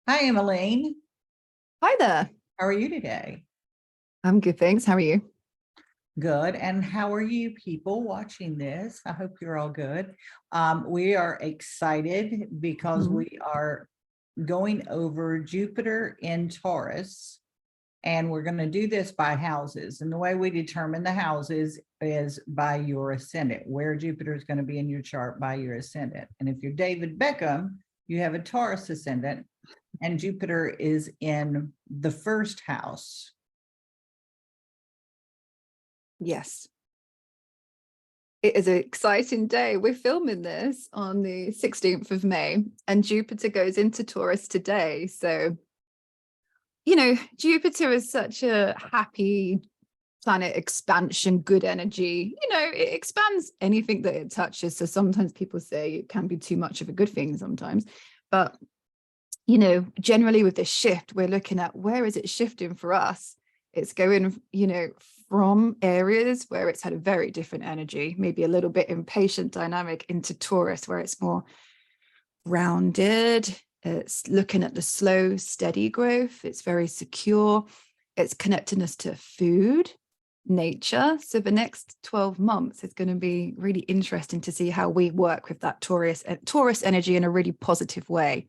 Hi, Emmaleen. Hi there. How are you today? I'm good, thanks. How are you? Good. And how are you people watching this? I hope you're all good. We are excited because Mhm. we are going over Jupiter in Taurus, and we're going to do this by houses. And the way we determine the houses is by your ascendant, where Jupiter is going to be in your chart by your ascendant. And if you're David Beckham, you have a Taurus ascendant, and Jupiter is in the first house. Yes. It is an exciting day. We're filming this on the 16th of May, and Jupiter goes into Taurus today. So, Jupiter is such a happy planet, expansion, good energy. It expands anything that it touches. So sometimes people say it can be too much of a good thing sometimes. But, generally with this shift, we're looking at where is it shifting for us? It's going, from areas where it's had a very different energy, maybe a little bit impatient dynamic, into Taurus, where it's more rounded. It's looking at the slow, steady growth. It's very secure. It's connecting us to food, nature. So the next 12 months is going to be really interesting to see how we work with that Taurus energy in a really positive way.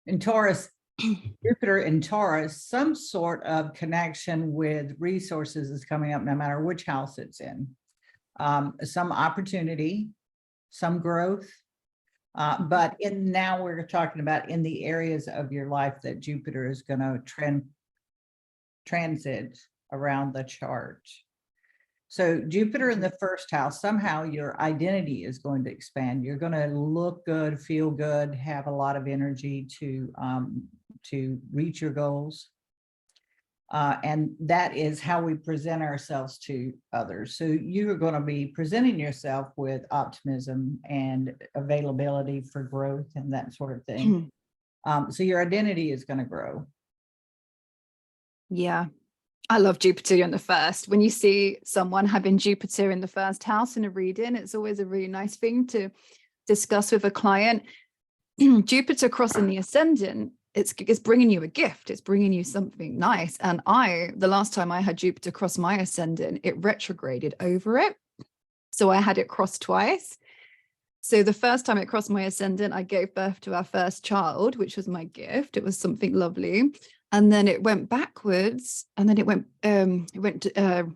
In Taurus, Jupiter in Taurus, some sort of connection with resources is coming up no matter which house it's in. Some opportunity, some growth, but now we're talking about in the areas of your life that Jupiter is going to transit around the chart. So Jupiter in the first house, somehow your identity is going to expand. You're going to look good, feel good, have a lot of energy to reach your goals. And that is how we present ourselves to others. So you are going to be presenting yourself with optimism and availability for growth and that sort of thing. So your identity is going to grow. Yeah. I love Jupiter in the first. When you see someone having Jupiter in the first house in a reading, it's always a really nice thing to discuss with a client. Jupiter crossing the ascendant, it's bringing you a gift. It's bringing you something nice. And the last time I had Jupiter cross my ascendant, it retrograded over it. So I had it cross twice. So the first time it crossed my ascendant, I gave birth to our first child, which was my gift. It was something lovely. And then it went backwards, and then it went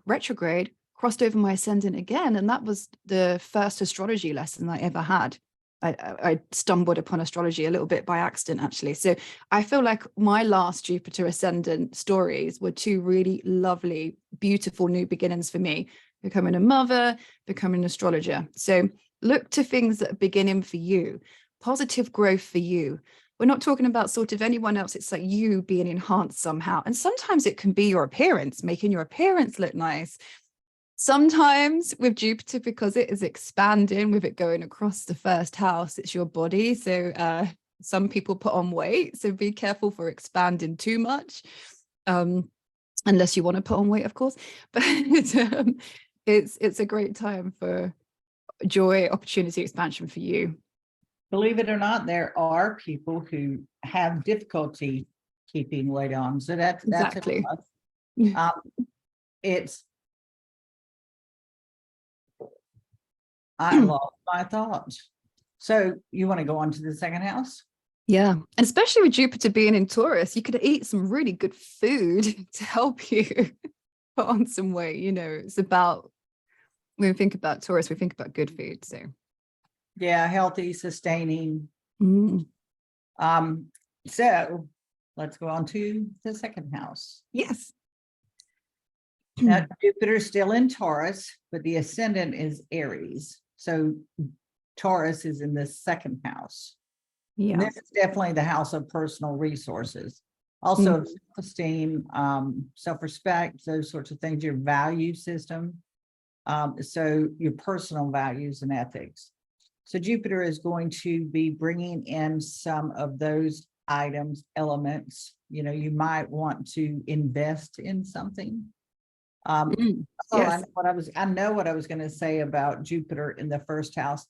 retrograde, crossed over my ascendant again. And that was the first astrology lesson I ever had. I stumbled upon astrology a little bit by accident, actually. So I feel like my last Jupiter ascendant stories were two really lovely, beautiful new beginnings for me, becoming a mother, becoming an astrologer. So look to things that are beginning for you, positive growth for you. We're not talking about sort of anyone else. It's like you being enhanced somehow. And sometimes it can be your appearance, making your appearance look nice. Sometimes with Jupiter, because it is expanding, with it going across the first house, it's your body. So some people put on weight. So be careful for expanding too much, unless you want to put on weight, of course. But it's a great time for joy, opportunity, expansion for you. Believe it or not, there are people who have difficulty keeping weight on. So that's Exactly. I lost my thoughts. So you want to go on to the second house? Yeah. And especially with Jupiter being in Taurus, you could eat some really good food to help you put on some weight. It's about, when we think about Taurus, we think about good food. So yeah, healthy, sustaining. So let's go on to the second house. Yes. Now, Jupiter's still in Taurus, but the ascendant is Aries. So Taurus is in the second house. Yeah. And this is definitely the house of personal resources. Also self-esteem, self-respect, those sorts of things, your value system. So your personal values and ethics. So Jupiter is going to be bringing in some of those items, elements. You might want to invest in something. Yes. I know what I was going to say about Jupiter in the first house.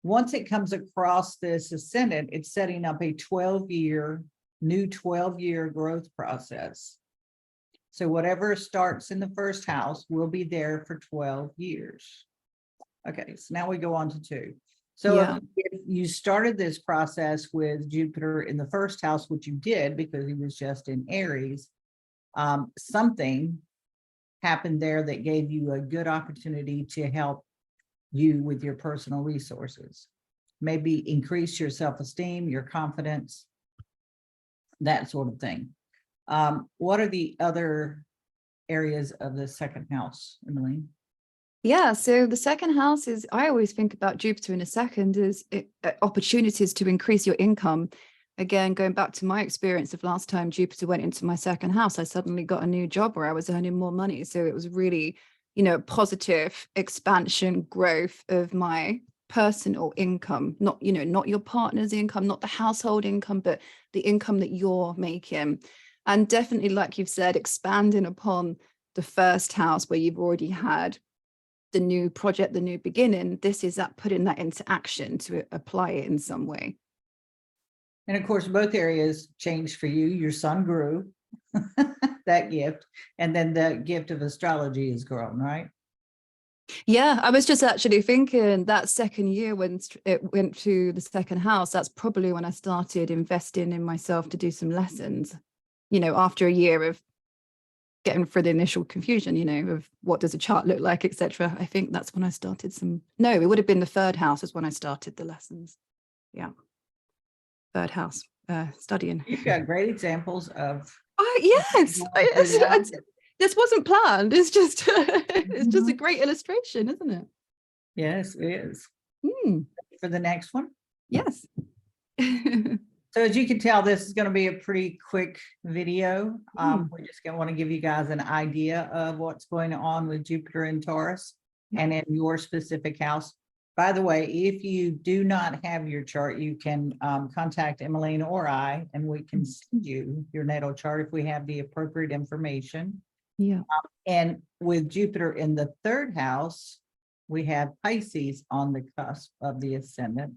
once it comes across this ascendant, it's setting up a 12-year, new 12-year growth process. So whatever starts in the first house will be there for 12 years. Okay, so now we go on to 2. So Yeah. if you started this process with Jupiter in the first house, which you did because he was just in Aries, something happened there that gave you a good opportunity to help you with your personal resources. Maybe increase your self-esteem, your confidence, that sort of thing. What are the other areas of the second house, Emmaleen? Yeah, so the second house is, I always think about Jupiter in a second, is opportunities to increase your income. Again, going back to my experience of last time Jupiter went into my second house, I suddenly got a new job where I was earning more money. So it was really, positive expansion, growth of my personal income, not your partner's income, not the household income, but the income that you're making. And definitely, like you've said, expanding upon the first house where you've already had the new project, the new beginning. This is that putting that into action to apply it in some way. And of course, both areas changed for you. Your son grew, that gift, and then the gift of astrology has grown, right? Yeah, I was just actually thinking that second year when it went to the second house, that's probably when I started investing in myself to do some lessons, after a year of getting through the initial confusion, of what does a chart look like, etc. I think that's when I started it would have been the third house is when I started the lessons. Yeah. Third house, studying. You've got great examples of. Yes. This wasn't planned. It's just it's just a great illustration, isn't it? Yes, it is. Mm. For the next one? Yes. So as you can tell, this is going to be a pretty quick video. We're just going to want to give you guys an idea of what's going on with Jupiter in Taurus and in your specific house. By the way, if you do not have your chart, you can contact Emmaleen or I, and we can send you your natal chart if we have the appropriate information. Yeah. And with Jupiter in the third house, we have Pisces on the cusp of the ascendant.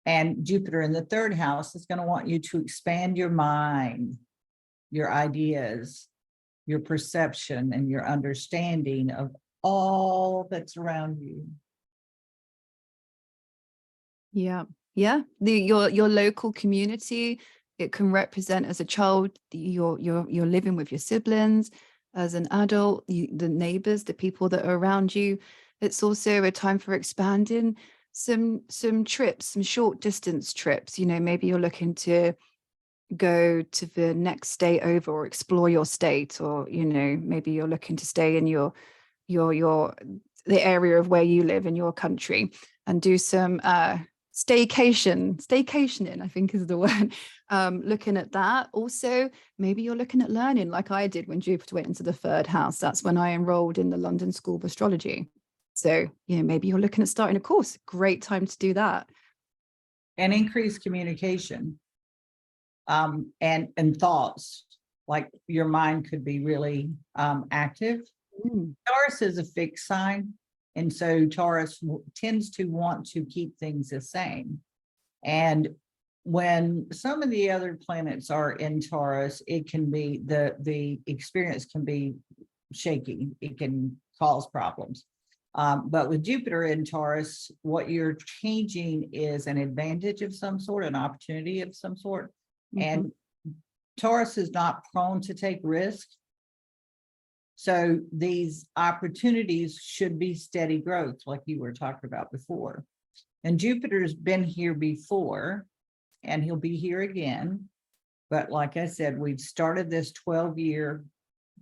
And Jupiter in the third house is going to want you to expand your mind, your ideas, your perception, and your understanding of all that's around you. Yeah. Yeah. Your local community, it can represent as a child, you're living with your siblings, as an adult, the neighbors, the people that are around you. It's also a time for expanding some trips, some short distance trips. Maybe you're looking to go to the next state over or explore your state, or maybe you're looking to stay in the area of where you live in your country and do some staycationing, I think is the word. Looking at that. Also, maybe you're looking at learning like I did when Jupiter went into the third house. That's when I enrolled in the London School of Astrology. So, maybe you're looking at starting a course. Great time to do that. And increase communication and thoughts, like your mind could be really active. Taurus is a fixed sign. And so Taurus tends to want to keep things the same. And when some of the other planets are in Taurus, it can be, the experience can be shaky. It can cause problems. But with Jupiter in Taurus, what you're changing is an advantage of some sort, an opportunity of some sort. And Taurus is not prone to take risks. So these opportunities should be steady growth, like you were talking about before. And Jupiter's been here before, and he'll be here again. But like I said, we've started this 12-year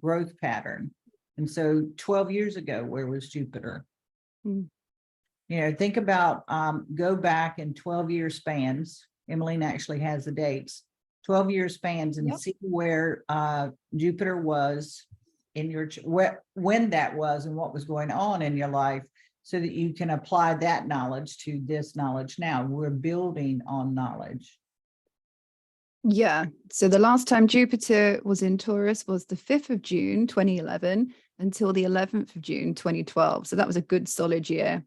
growth pattern. And so 12 years ago, where was Jupiter? Think about, go back in 12-year spans. Emmaleen actually has the dates, 12-year spans, and see where Jupiter was in your, when that was and what was going on in your life, so that you can apply that knowledge to this knowledge now. We're building on knowledge. Yeah. So the last time Jupiter was in Taurus was the 5th of June, 2011 until the 11th of June, 2012. So that was a good solid year.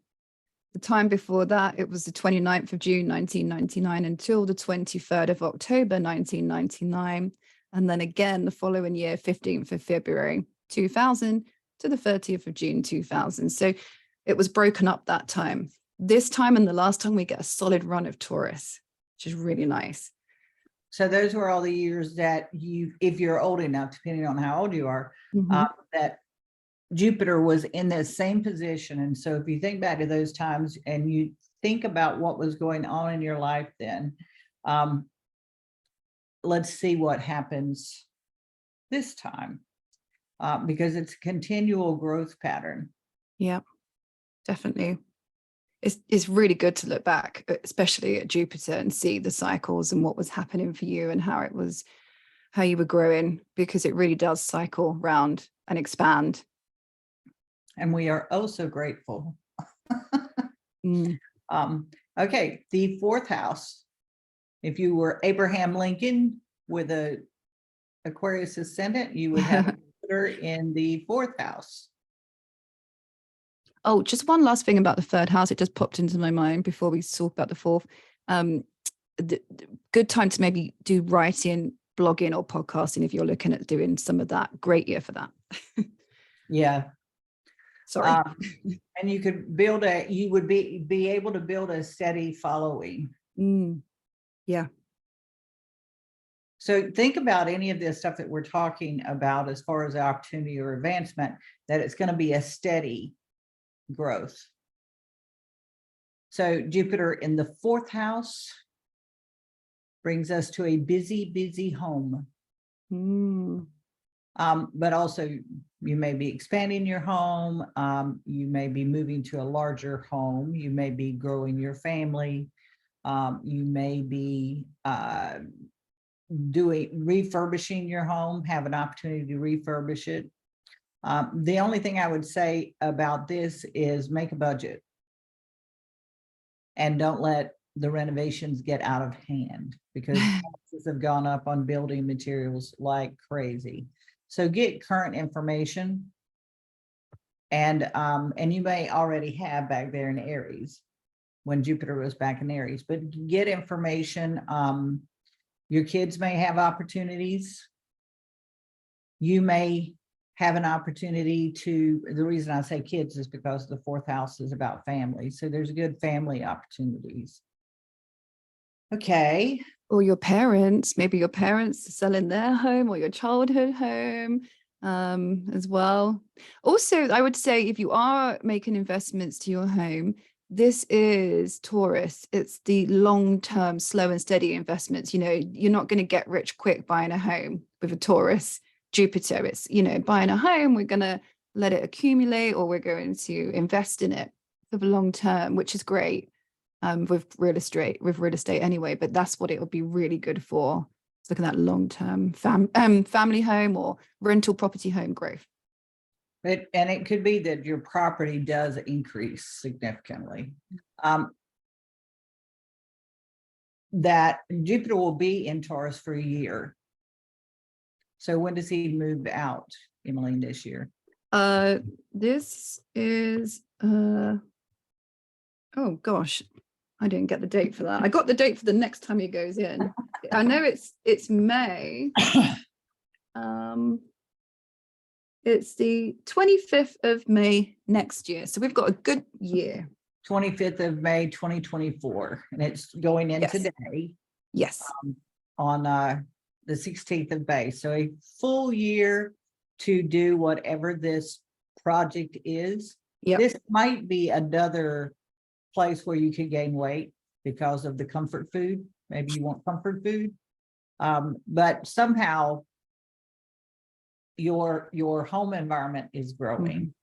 The time before that, it was the 29th of June, 1999 until the 23rd of October, 1999. And then again, the following year, 15th of February, 2000 to the 30th of June, 2000. So it was broken up that time. This time and the last time we get a solid run of Taurus, which is really nice. So those were all the years that you, if you're old enough, depending on how old you are, that Jupiter was in the same position. And so if you think back to those times and you think about what was going on in your life then, let's see what happens this time, because it's a continual growth pattern. Yeah, definitely. It's really good to look back, especially at Jupiter, and see the cycles and what was happening for you and how you were growing, because it really does cycle round and expand. And we are oh so grateful. Okay, the fourth house. If you were Abraham Lincoln with a Aquarius ascendant, you would have Jupiter in the fourth house. Oh, just one last thing about the third house. It just popped into my mind before we talk about the fourth. Good time to maybe do writing, blogging, or podcasting if you're looking at doing some of that. Great year for that. Yeah. Sorry. And you could you would be able to build a steady following. Yeah. So think about any of this stuff that we're talking about as far as opportunity or advancement, that it's going to be a steady growth. So Jupiter in the fourth house brings us to a busy home. But also you may be expanding your home. You may be moving to a larger home. You may be growing your family. You may be refurbishing your home, have an opportunity to refurbish it. The only thing I would say about this is make a budget and don't let the renovations get out of hand, because prices have gone up on building materials like crazy. So get current information, and you may already have back there in Aries when Jupiter was back in Aries, but get information. Your kids may have opportunities. You may have an opportunity to, the reason I say kids is because the fourth house is about family. So there's good family opportunities. Okay. Or your parents, maybe your parents are selling their home or your childhood home as well. Also, I would say if you are making investments to your home, this is Taurus. It's the long-term, slow and steady investments. You know, you're not going to get rich quick buying a home with a Taurus Jupiter. It's, you know, buying a home, we're going to let it accumulate, or we're going to invest in it for the long term, which is great with real estate anyway. But that's what it would be really good for. It's looking at long-term family home or rental property home growth. And it could be that your property does increase significantly. That Jupiter will be in Taurus for a year. So when does he move out, Emmaleen, this year? This is oh gosh, I didn't get the date for that. I got the date for the next time he goes in. I know it's May. It's the 25th of May next year. So we've got a good year. 25th of May, 2024. And it's going in today. Yes. On the 16th of May. So a full year to do whatever this project is. This might be another place where you could gain weight because of the comfort food. Maybe you want comfort food. But somehow your home environment is growing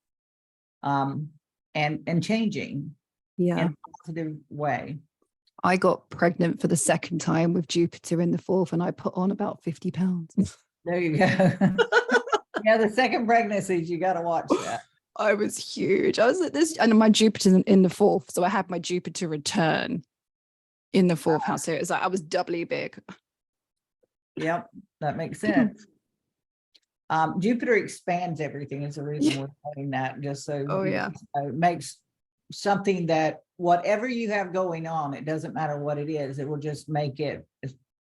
and changing in a positive way. I got pregnant for the second time with Jupiter in the fourth, and I put on about 50 pounds. There you go. Yeah, the second pregnancies, you got to watch that. I was huge. I was like this, and my Jupiter's in the fourth, so I had my Jupiter return in the fourth house. So it was like I was doubly big. Yep, that makes sense. Jupiter expands everything is the reason we're saying that, just so it makes something that whatever you have going on, it doesn't matter what it is, it will just make it,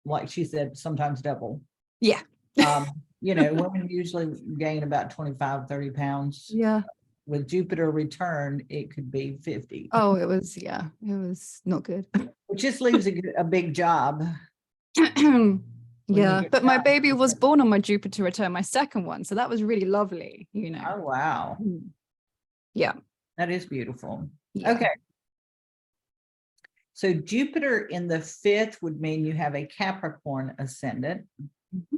like she said, sometimes double. Yeah. Women usually gain about 25, 30 pounds. Yeah. With Jupiter return, it could be 50. Oh, it was not good. Which just leaves a big job. Yeah, but my baby was born on my Jupiter return, my second one. So that was really lovely, Oh, wow. Yeah. That is beautiful. Yeah. Okay. So Jupiter in the 5th would mean you have a Capricorn ascendant. Mm-hmm.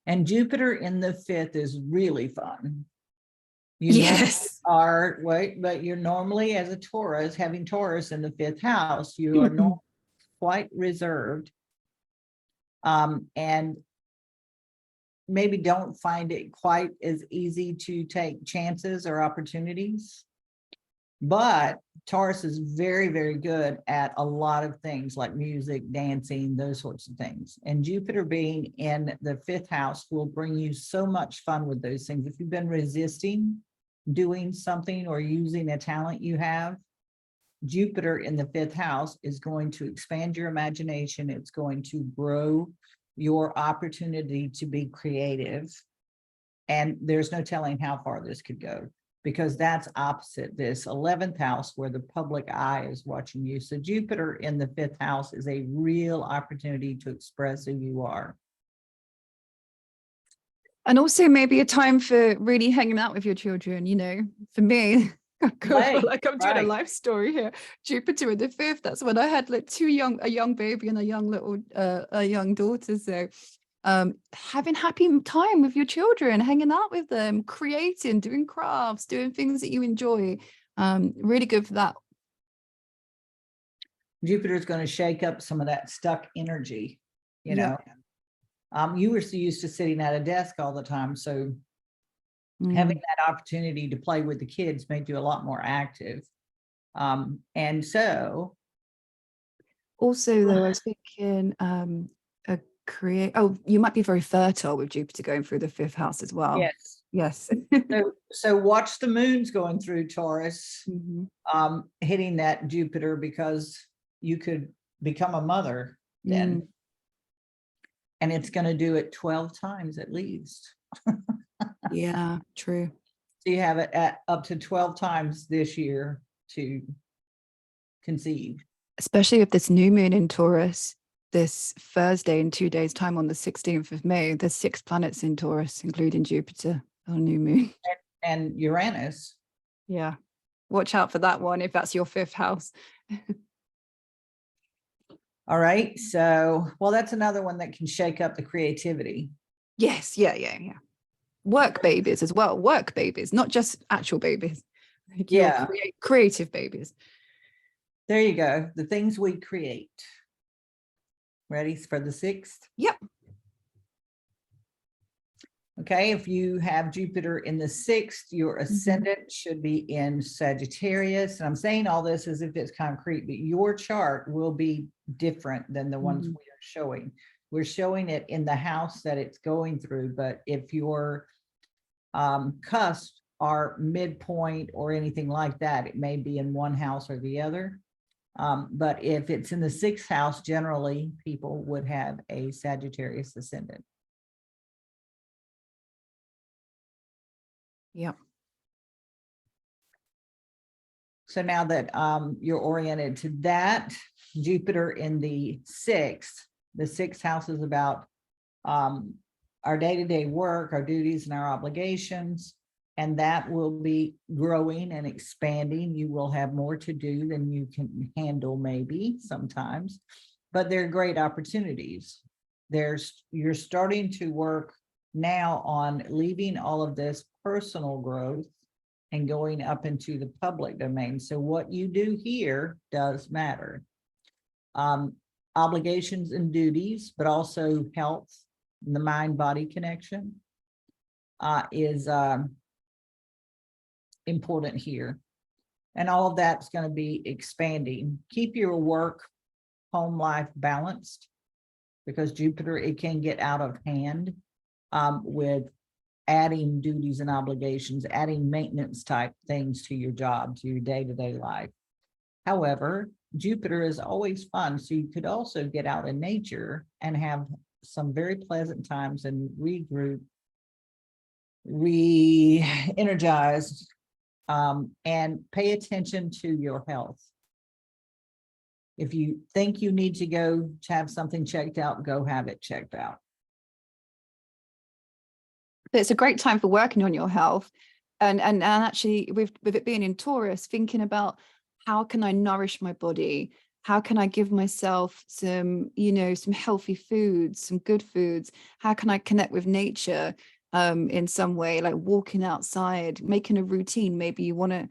And Jupiter in the 5th is really fun. Yes. But you're normally, as a Taurus, having Taurus in the 5th house, you are not quite reserved. And maybe don't find it quite as easy to take chances or opportunities. But Taurus is very, very good at a lot of things like music, dancing, those sorts of things. And Jupiter being in the 5th house will bring you so much fun with those things. If you've been resisting doing something or using a talent you have, Jupiter in the 5th house is going to expand your imagination. It's going to grow your opportunity to be creative. And there's no telling how far this could go, because that's opposite this 11th house where the public eye is watching you. So Jupiter in the 5th house is a real opportunity to express who you are. And also maybe a time for really hanging out with your children, for me. I feel like I'm doing a life story here. Jupiter in the 5th, that's when I had like a young baby and a young daughter. So having happy time with your children, hanging out with them, creating, doing crafts, doing things that you enjoy. Really good for that. Jupiter is going to shake up some of that stuck energy, you know. You were so used to sitting at a desk all the time, so having that opportunity to play with the kids made you a lot more active. And so also, though, I was thinking you might be very fertile with Jupiter going through the 5th house as well. Yes. So watch the moons going through Taurus, hitting that Jupiter, because you could become a mother then. And it's going to do it 12 times at least. Yeah, true. So you have it at up to 12 times this year to conceive. Especially with this new moon in Taurus, this Thursday in 2 days' time on the 16th of May, there's 6 planets in Taurus, including Jupiter on new moon. And Uranus. Yeah. Watch out for that one if that's your 5th house. All right. So, well, that's another one that can shake up the creativity. Yes. Yeah. Work babies as well. Work babies, not just actual babies. Creative babies. There you go. The things we create. Ready for the 6th? Yep. Okay, if you have Jupiter in the 6th, your ascendant should be in Sagittarius. And I'm saying all this as if it's concrete, but your chart will be different than the ones we are showing. We're showing it in the house that it's going through, but if your cusps are midpoint or anything like that, it may be in one house or the other. But if it's in the 6th house, generally people would have a Sagittarius ascendant. Yep. So now that you're oriented to that, Jupiter in the 6th house is about our day-to-day work, our duties and our obligations, and that will be growing and expanding. You will have more to do than you can handle maybe sometimes, but they're great opportunities. You're starting to work now on leaving all of this personal growth and going up into the public domain. So what you do here does matter. Obligations and duties, but also health, the mind-body connection is important here. And all of that's going to be expanding. Keep your work, home life balanced, because Jupiter, it can get out of hand with adding duties and obligations, adding maintenance type things to your job, to your day-to-day life. However, Jupiter is always fun. So you could also get out in nature and have some very pleasant times and regroup, re-energize, and pay attention to your health. If you think you need to go to have something checked out, go have it checked out. It's a great time for working on your health. And actually with it being in Taurus, thinking about how can I nourish my body? How can I give myself some, some healthy foods, some good foods? How can I connect with nature in some way, like walking outside, making a routine? Maybe you want to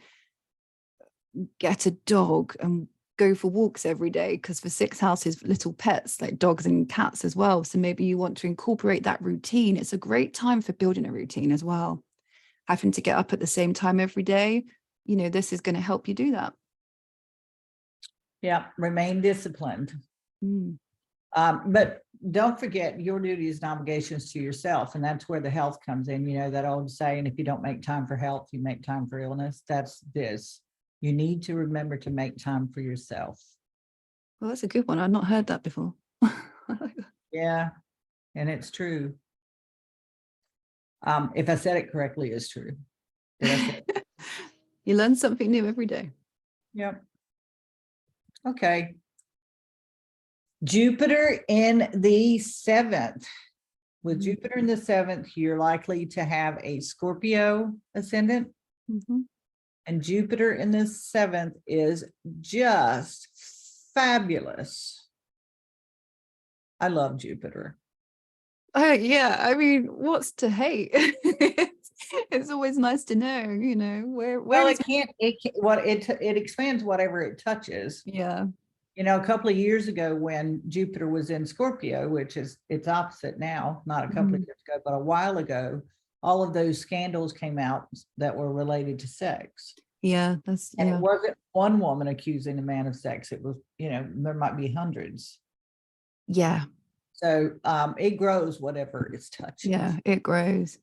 get a dog and go for walks every day, because for 6th house is little pets like dogs and cats as well. So maybe you want to incorporate that routine. It's a great time for building a routine as well. Having to get up at the same time every day, this is going to help you do that. Yeah, remain disciplined. But don't forget your duties and obligations to yourself. And that's where the health comes in. That old saying, if you don't make time for health, you make time for illness. That's this. You need to remember to make time for yourself. Well, that's a good one. I've not heard that before. Yeah, and it's true. If I said it correctly, it's true. Did I say it? You learn something new every day. Yep. Okay. Jupiter in the 7th. With Jupiter in the 7th, you're likely to have a Scorpio ascendant. And Jupiter in the 7th is just fabulous. I love Jupiter. Yeah, I mean, what's to hate? It's always nice to know, where Well, it expands whatever it touches. Yeah. A couple of years ago when Jupiter was in Scorpio, which is its opposite now, not a couple of years ago, but a while ago, all of those scandals came out that were related to sex. Yeah, and it wasn't one woman accusing a man of sex. It was, there might be hundreds. Yeah. So it grows whatever it's touching. Yeah, it grows.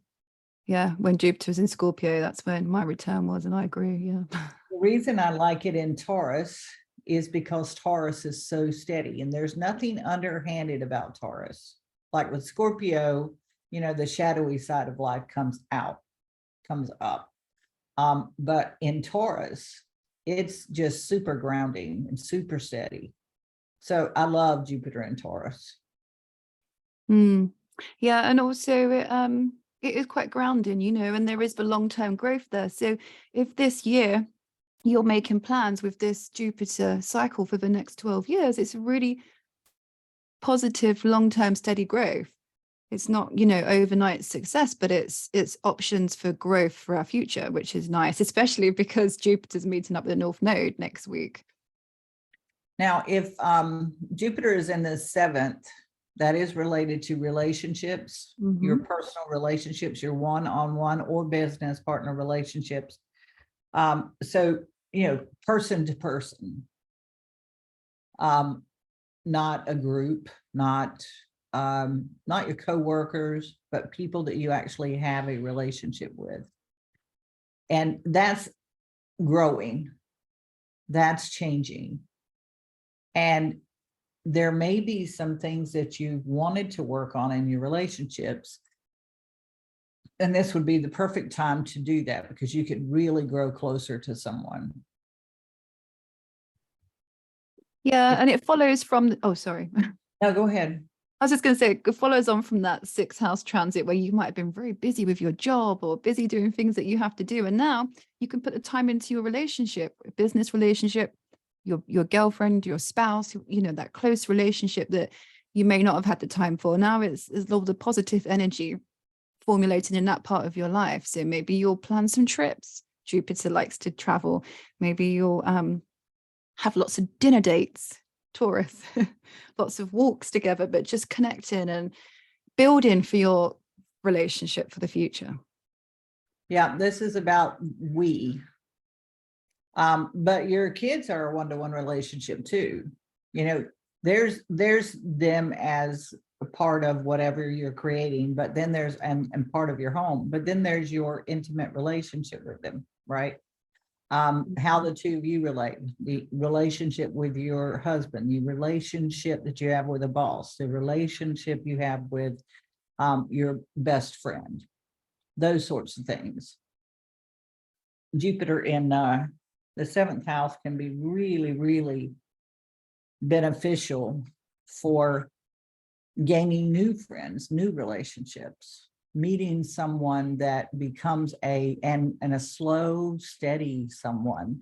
Yeah, when Jupiter was in Scorpio, that's when my return was, and I agree. Yeah. The reason I like it in Taurus is because Taurus is so steady, and there's nothing underhanded about Taurus. Like with Scorpio, the shadowy side of life comes up. But in Taurus, it's just super grounding and super steady. So I love Jupiter in Taurus. Yeah, and also it is quite grounding, and there is the long-term growth there. So if this year you're making plans with this Jupiter cycle for the next 12 years, it's a really positive, long-term, steady growth. It's not, overnight success, but it's options for growth for our future, which is nice, especially because Jupiter's meeting up with the North Node next week. Now, if Jupiter is in the 7th, that is related to relationships, your personal relationships, your one-on-one or business partner relationships. So, person to person, not a group, not your coworkers, but people that you actually have a relationship with. And that's growing, that's changing. And there may be some things that you wanted to work on in your relationships. And this would be the perfect time to do that, because you could really grow closer to someone. Yeah, and it follows from, oh, sorry. No, go ahead. I was just going to say, it follows on from that 6th house transit where you might have been very busy with your job or busy doing things that you have to do. And now you can put the time into your relationship, a business relationship, your girlfriend, your spouse, that close relationship that you may not have had the time for. Now it's all the positive energy formulated in that part of your life. So maybe you'll plan some trips. Jupiter likes to travel. Maybe you'll have lots of dinner dates, Taurus, lots of walks together, but just connecting and building for your relationship for the future. Yeah, this is about we. But your kids are a one-to-one relationship too. There's them as a part of whatever you're creating, but then there's, and part of your home, but then there's your intimate relationship with them, right? How the two of you relate, the relationship with your husband, the relationship that you have with a boss, the relationship you have with your best friend, those sorts of things. Jupiter in the 7th house can be really, really beneficial for gaining new friends, new relationships, meeting someone that becomes a slow, steady someone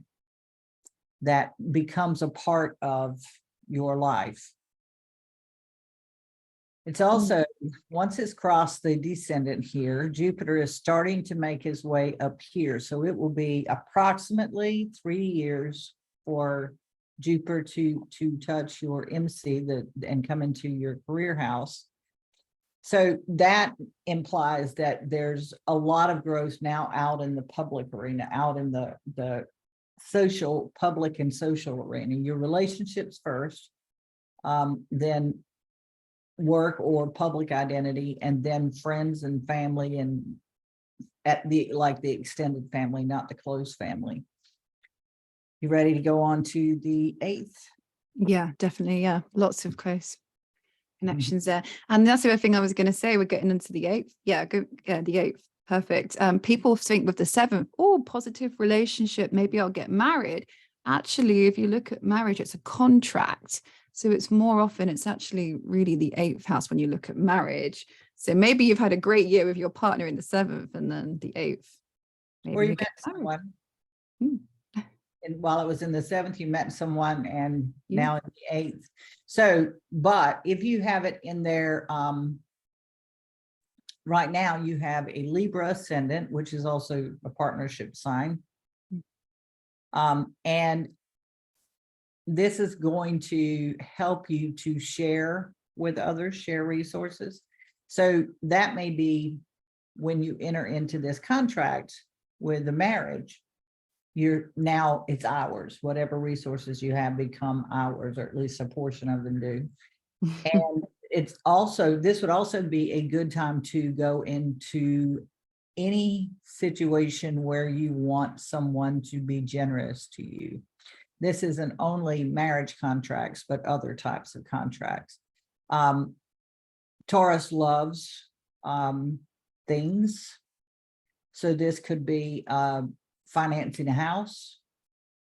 that becomes a part of your life. It's also, once it's crossed the descendant here, Jupiter is starting to make his way up here. So it will be approximately 3 years for Jupiter to touch your MC and come into your career house. So that implies that there's a lot of growth now out in the public arena, out in the social, public and social arena. Your relationships first, then work or public identity, and then friends and family, and at the extended family, not the close family. You ready to go on to the 8th? Yeah, definitely. Yeah, lots of close connections there. And that's the other thing I was going to say. We're getting into the 8th. Yeah, go. Yeah, the 8th. Perfect. People think with the 7th, oh, positive relationship, maybe I'll get married. Actually, if you look at marriage, it's a contract. So it's more often, it's actually really the 8th house when you look at marriage. So maybe you've had a great year with your partner in the 7th, and then the 8th. Maybe or you you met get married. someone. Hmm. And while it was in the 7th, you met someone, and Yeah. now in the 8th. So, but if you have it in there, right now you have a Libra ascendant, which is also a partnership sign. And this is going to help you to share with others, share resources. So that may be when you enter into this contract with the marriage, now it's ours. Whatever resources you have become ours, or at least a portion of them do. And this would also be a good time to go into any situation where you want someone to be generous to you. This isn't only marriage contracts, but other types of contracts. Taurus loves things. So this could be financing a house,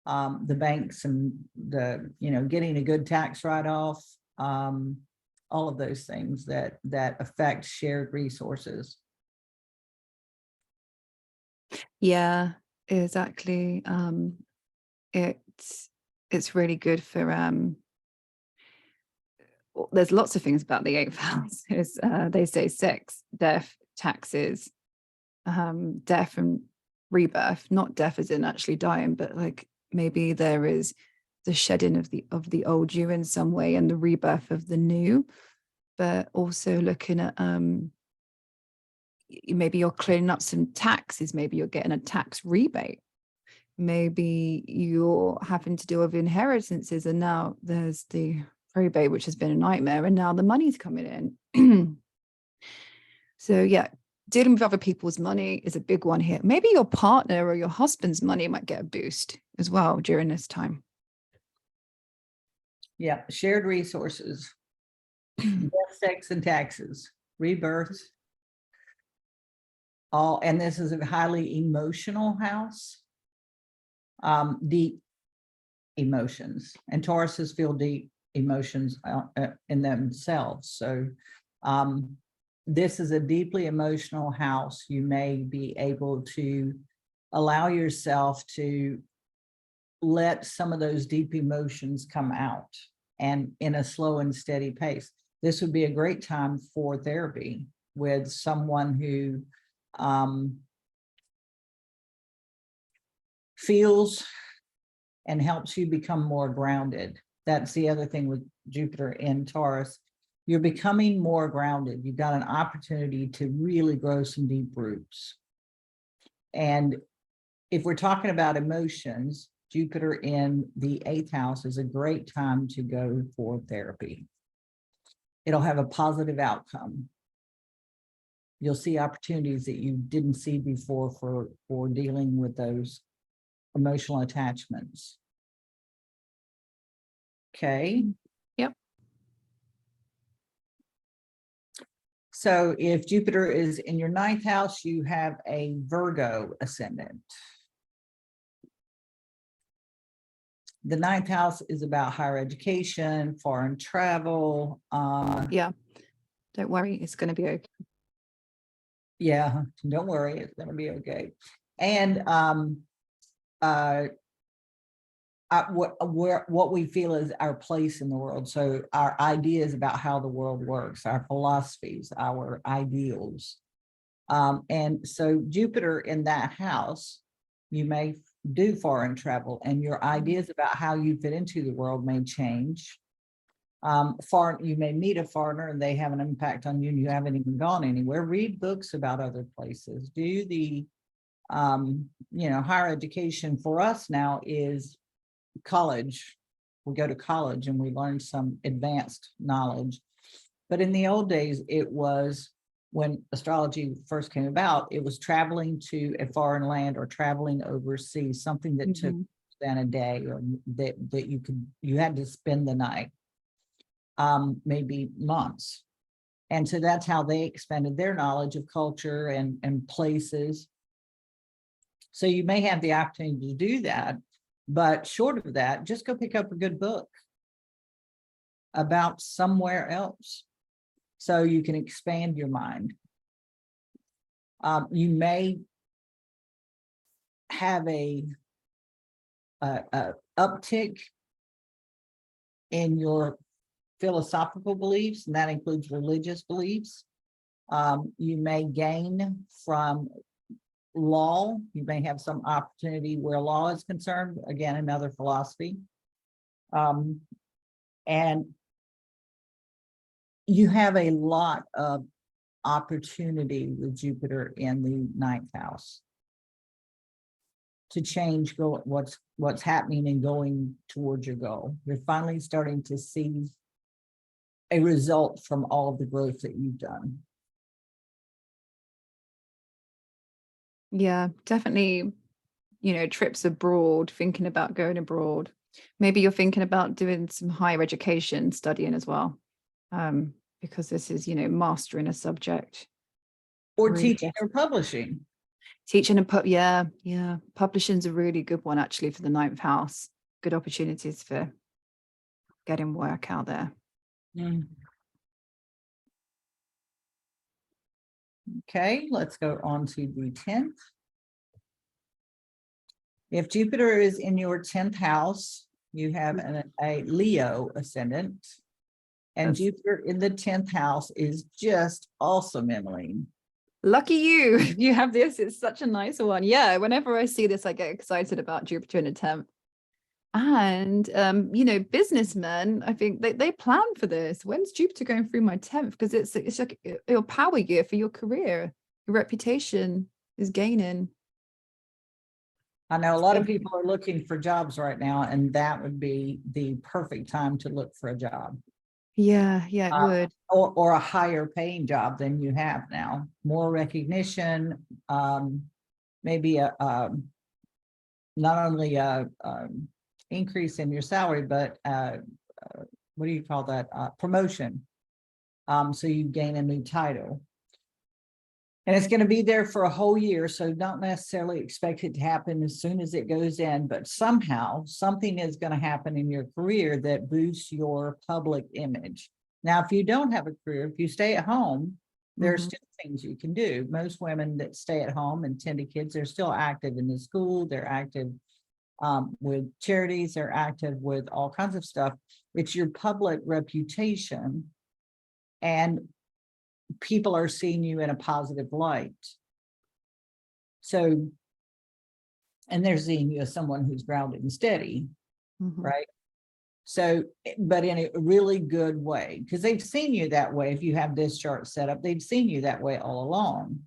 the banks, and getting a good tax write-off, all of those things that affect shared resources. Yeah, exactly. It's really good for there's lots of things about the 8th house. They say sex, death, taxes, death and rebirth, not death as in actually dying, but like maybe there is the shedding of the old you in some way and the rebirth of the new, but also looking at maybe you're clearing up some taxes, maybe you're getting a tax rebate, maybe you're having to deal with inheritances, and now there's the probate, which has been a nightmare, and now the money's coming in. So yeah, dealing with other people's money is a big one here. Maybe your partner or your husband's money might get a boost as well during this time. Yeah, shared resources, death, sex, and taxes, rebirth, all, and this is a highly emotional house. Deep emotions, and Tauruses feel deep emotions in themselves. So this is a deeply emotional house. You may be able to allow yourself to let some of those deep emotions come out, and in a slow and steady pace. This would be a great time for therapy with someone who feels and helps you become more grounded. That's the other thing with Jupiter in Taurus. You're becoming more grounded. You've got an opportunity to really grow some deep roots. And if we're talking about emotions, Jupiter in the 8th house is a great time to go for therapy. it'll have a positive outcome. You'll see opportunities that you didn't see before for dealing with those emotional attachments. Okay. Yep. So if Jupiter is in your 9th house, you have a Virgo ascendant. The 9th house is about higher education, foreign travel. Yeah. Don't worry, it's going to be okay. Yeah, don't worry, it's going to be okay. And what we feel is our place in the world. So our ideas about how the world works, our philosophies, our ideals. And so Jupiter in that house, you may do foreign travel, and your ideas about how you fit into the world may change. You may meet a foreigner and they have an impact on you and you haven't even gone anywhere. Read books about other places. Do the higher education for us now is college. We go to college and we learn some advanced knowledge. But in the old days, it was, when astrology first came about, it was traveling to a foreign land or traveling overseas, something that took than a day, or that you had to spend the night, maybe months. And so that's how they expanded their knowledge of culture and places. So you may have the opportunity to do that, but short of that, just go pick up a good book about somewhere else so you can expand your mind. You may have a uptick in your philosophical beliefs, and that includes religious beliefs. You may gain from law. You may have some opportunity where law is concerned. Again, another philosophy. And you have a lot of opportunity with Jupiter in the 9th house to change what's happening and going towards your goal. You're finally starting to see a result from all of the growth that you've done. Yeah, definitely, trips abroad, thinking about going abroad. Maybe you're thinking about doing some higher education studying as well, because this is, mastering a subject. Or teaching or publishing. Teaching and publishing's a really good one actually for the 9th house. Good opportunities for getting work out there. Okay, let's go on to the 10th. If Jupiter is in your 10th house, you have a Leo ascendant, and Jupiter in the 10th house is just awesome, Emmaleen. Lucky you. You have this. It's such a nice one. Yeah, whenever I see this, I get excited about Jupiter in the 10th. And businessmen, I think they plan for this. When's Jupiter going through my 10th? Because it's like your power year for your career. Your reputation is gaining. I know a lot of people are looking for jobs right now, and that would be the perfect time to look for a job. Yeah, it would. Or a higher paying job than you have now. More recognition, maybe not only a increase in your salary, but what do you call that? Promotion. So you gain a new title. And it's going to be there for a whole year, so don't necessarily expect it to happen as soon as it goes in, but somehow something is going to happen in your career that boosts your public image. Now, if you don't have a career, if you stay at home, there are still things you can do. Most women that stay at home and tend to kids, they're still active in the school, they're active with charities, they're active with all kinds of stuff. It's your public reputation, and people are seeing you in a positive light. So, and they're seeing you as someone who's grounded and steady, right? So, but in a really good way, because they've seen you that way. If you have this chart set up, they've seen you that way all along.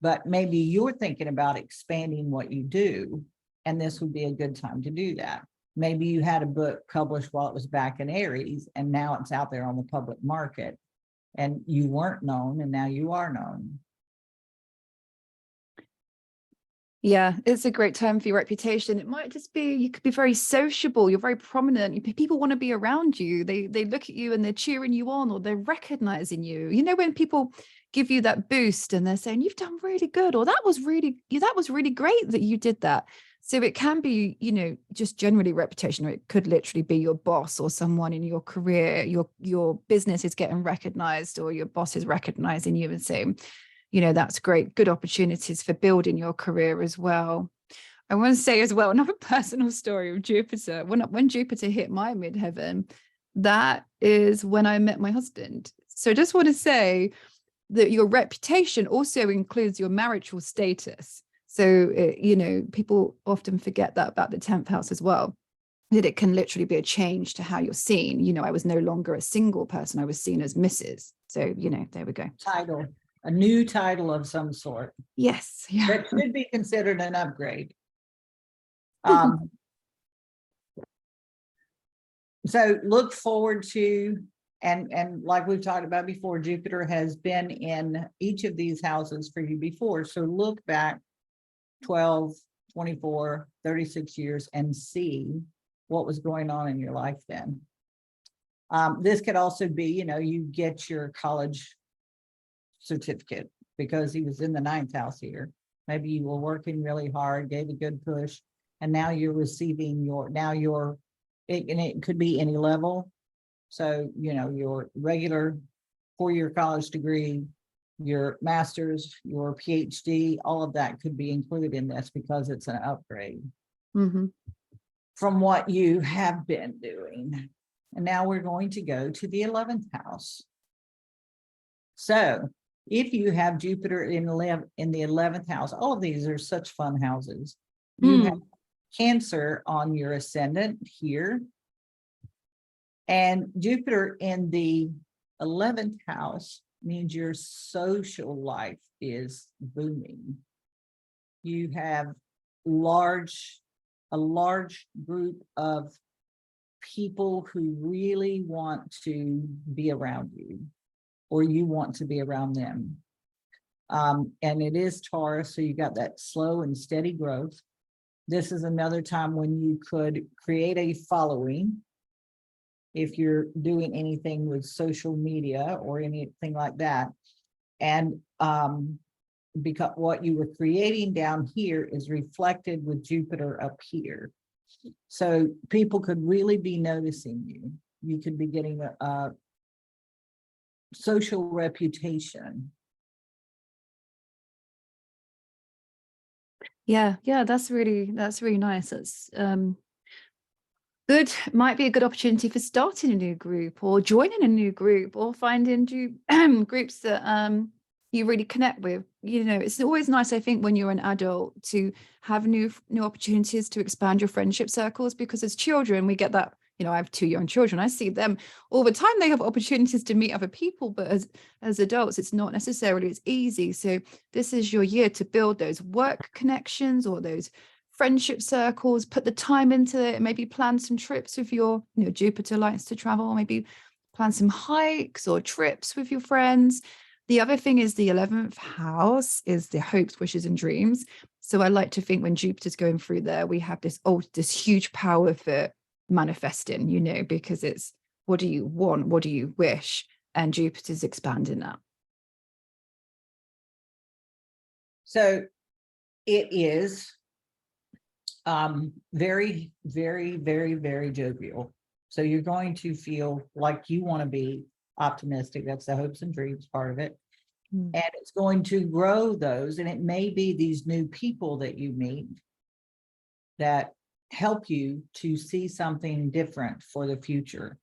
But maybe you're thinking about expanding what you do, and this would be a good time to do that. maybe you had a book published while it was back in Aries, and now it's out there on the public market, and you weren't known, and now you are known. Yeah, it's a great time for your reputation. It might just be, you could be very sociable, you're very prominent, people want to be around you. They look at you and they're cheering you on, or they're recognizing you. You know, when people give you that boost and they're saying, you've done really good, or that was really great that you did that. So it can be, you know, just generally reputation, or it could literally be your boss or someone in your career, your business is getting recognized, or your boss is recognizing you and saying, you know, that's great, good opportunities for building your career as well. I want to say as well, another personal story of Jupiter. When Jupiter hit my midheaven, that is when I met my husband. So I just want to say that your reputation also includes your marital status. So, you know, people often forget that about the 10th house as well, that it can literally be a change to how you're seen. You know, I was no longer a single person, I was seen as Mrs. So, you know, there we go. Title. A new title of some sort. Yes. Yeah. That should be considered an upgrade. So look forward to, and like we've talked about before, Jupiter has been in each of these houses for you before. So look back 12, 24, 36 years and see what was going on in your life then. This could also be, you know, you get your college certificate because he was in the 9th house here. Maybe you were working really hard, gave a good push, and now you're receiving and it could be any level. So, you know, your regular 4-year college degree, your master's, your PhD, all of that could be included in this because it's an upgrade from what you have been doing. And now we're going to go to the 11th house. So if you have Jupiter in the 11th house, all of these are such fun houses. You have Cancer on your ascendant here. And Jupiter in the 11th house means your social life is booming. You have a large group of people who really want to be around you, or you want to be around them. And it is Taurus, so you got that slow and steady growth. This is another time when you could create a following if you're doing anything with social media or anything like that. And because what you were creating down here is reflected with Jupiter up here. So people could really be noticing you. You could be getting a social reputation. Yeah, that's really nice. That's good. Might be a good opportunity for starting a new group, or joining a new group, or finding groups that you really connect with. You know, it's always nice, I think, when you're an adult to have new opportunities to expand your friendship circles, because as children we get that. You know, I have 2 young children. I see them all the time. They have opportunities to meet other people, but as adults, it's not necessarily as easy. So this is your year to build those work connections or those friendship circles, put the time into it, maybe plan some trips with your, you know, Jupiter likes to travel, maybe plan some hikes or trips with your friends. The other thing is the 11th house is the hopes, wishes, and dreams. So I like to think when Jupiter's going through there, we have this huge power for manifesting, you know, because it's what do you want, what do you wish, and Jupiter's expanding that. So it is very, very, very, very jovial. So you're going to feel like you want to be optimistic. That's the hopes and dreams part of it. And it's going to grow those, and it may be these new people that you meet that help you to see something different for the future.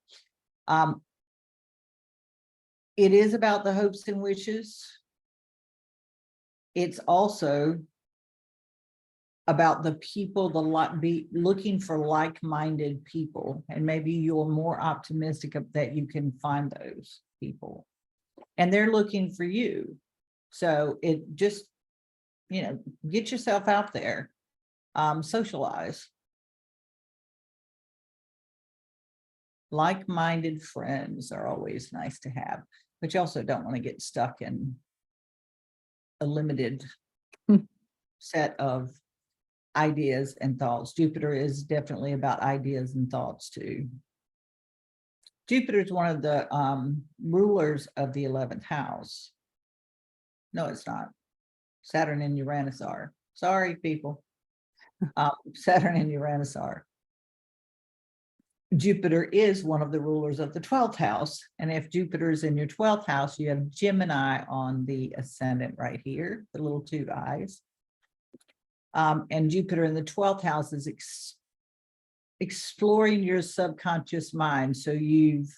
It is about the hopes and wishes. It's also about the people, be looking for like-minded people, and maybe you're more optimistic that you can find those people, and they're looking for you. So it just, you know, get yourself out there, socialize. like-minded friends are always nice to have, but you also don't want to get stuck in a limited set of ideas and thoughts. Jupiter is definitely about ideas and thoughts too. Jupiter is one of the rulers of the 11th house. No, it's not. Saturn and Uranus are. Sorry, people. Saturn and Uranus are. Jupiter is one of the rulers of the 12th house. And if Jupiter is in your 12th house, you have Gemini on the ascendant right here, the little two eyes. And Jupiter in the 12th house is exploring your subconscious mind. So you've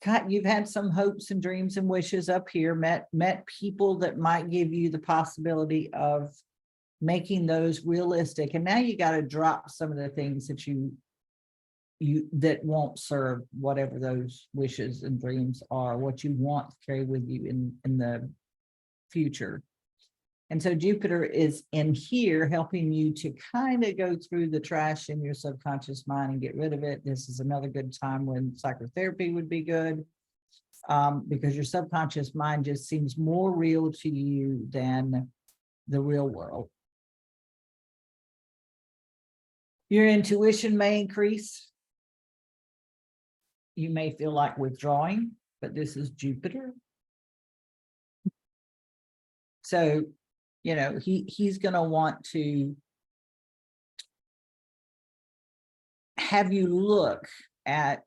had some hopes and dreams and wishes up here, met people that might give you the possibility of making those realistic. And now you got to drop some of the things that that won't serve whatever those wishes and dreams are, what you want to carry with you in the future. And so Jupiter is in here helping you to kind of go through the trash in your subconscious mind and get rid of it. This is another good time when psychotherapy would be good, because your subconscious mind just seems more real to you than the real world. Your intuition may increase. You may feel like withdrawing, but this is Jupiter. So, you know, he's going to want to have you look at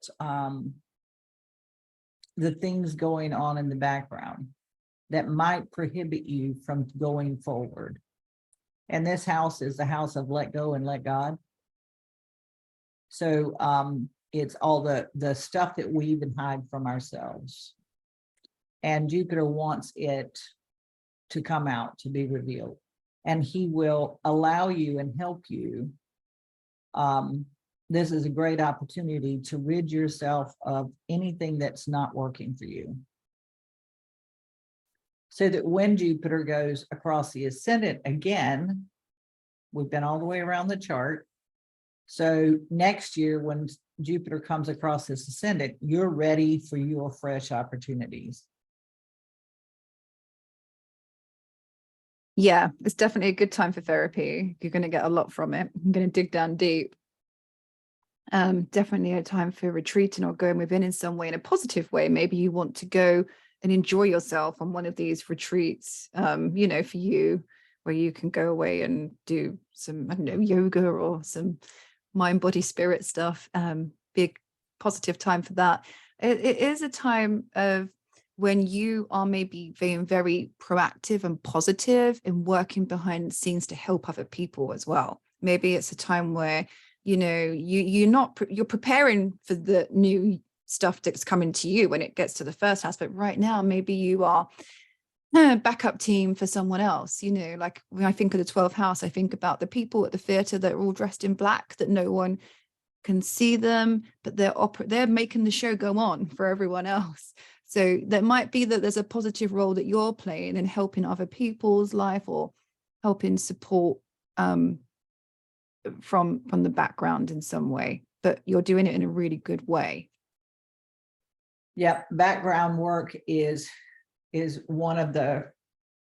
the things going on in the background that might prohibit you from going forward. And this house is the house of let go and let God. So it's all the stuff that we even hide from ourselves. And Jupiter wants it to come out, to be revealed. And he will allow you and help you. This is a great opportunity to rid yourself of anything that's not working for you. So that when Jupiter goes across the ascendant again, we've been all the way around the chart. So next year, when Jupiter comes across this ascendant, you're ready for your fresh opportunities. Yeah, it's definitely a good time for therapy. You're going to get a lot from it. I'm going to dig down deep. Definitely a time for retreating or going within in some way, in a positive way. Maybe you want to go and enjoy yourself on one of these retreats, you know, for you, where you can go away and do some, I don't know, yoga or some mind, body, spirit stuff. Big positive time for that. It is a time of when you are maybe being very proactive and positive in working behind the scenes to help other people as well. Maybe it's a time where, you know, you're preparing for the new stuff that's coming to you when it gets to the first house. But right now, maybe you are a backup team for someone else. You know, like when I think of the 12th house, I think about the people at the theater that are all dressed in black, that no one can see them, but they're making the show go on for everyone else. So that might be that there's a positive role that you're playing in helping other people's life or helping support from the background in some way, but you're doing it in a really good way. Yeah, background work is one of the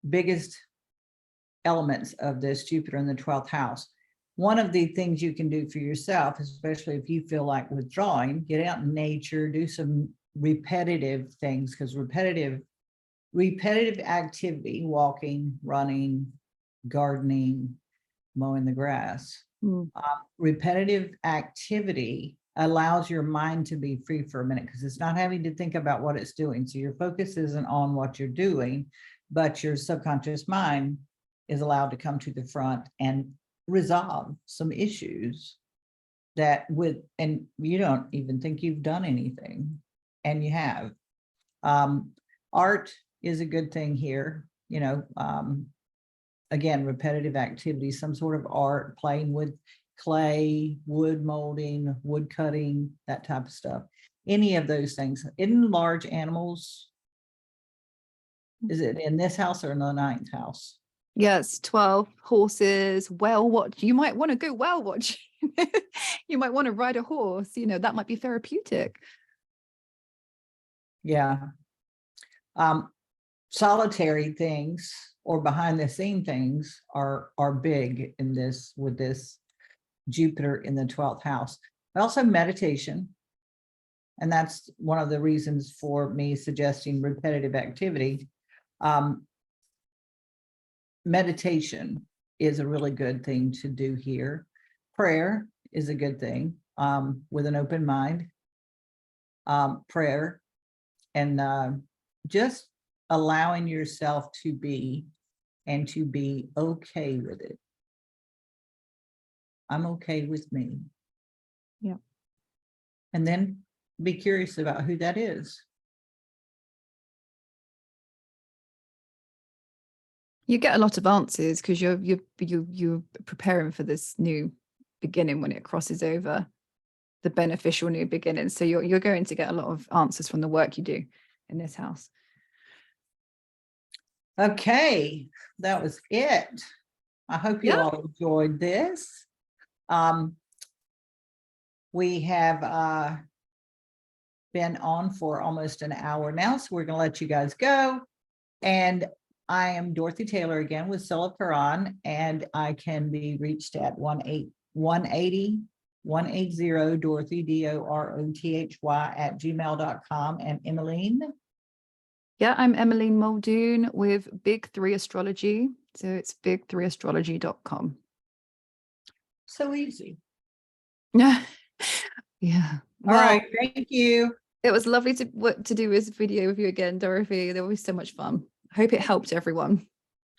biggest elements of this Jupiter in the 12th house. One of the things you can do for yourself, especially if you feel like withdrawing, get out in nature, do some repetitive things, because repetitive activity, walking, running, gardening, mowing the grass, repetitive activity allows your mind to be free for a minute, because it's not having to think about what it's doing. So your focus isn't on what you're doing, but your subconscious mind is allowed to come to the front and resolve some issues and you don't even think you've done anything, and you have. Art is a good thing here, you know. Again, repetitive activity, some sort of art, playing with clay, wood molding, wood cutting, that type of stuff. Any of those things. In large animals, is it in this house or in the 9th house? Yes, 12 horses, whale watch. You might want to go whale watch. You might want to ride a horse, that might be therapeutic. Yeah. Solitary things or behind the scene things are big in this, with this Jupiter in the 12th house. Also meditation. And that's one of the reasons for me suggesting repetitive activity. Meditation is a really good thing to do here. Prayer is a good thing, with an open mind. Prayer and just allowing yourself to be, and to be okay with it. I'm okay with me. Yeah. And then be curious about who that is. You get a lot of answers because you're preparing for this new beginning when it crosses over, the beneficial new beginning. So you're going to get a lot of answers from the work you do in this house. Okay, that was it. I hope you all enjoyed this. We have been on for almost an hour now, so we're going to let you guys go. And I am Dorothy Taylor again with Solar Chiron, and I can be reached at 180 Dorothy, DOROTHY @gmail.com. And Emmaleen? Yeah, I'm Emmaleen Muldoon with Big 3 Astrology. So it's big3astrology.com. So easy. Yeah. Yeah. All right. Thank you. It was lovely to do this video with you again, Dorothy. They were so much fun. I hope it helped everyone.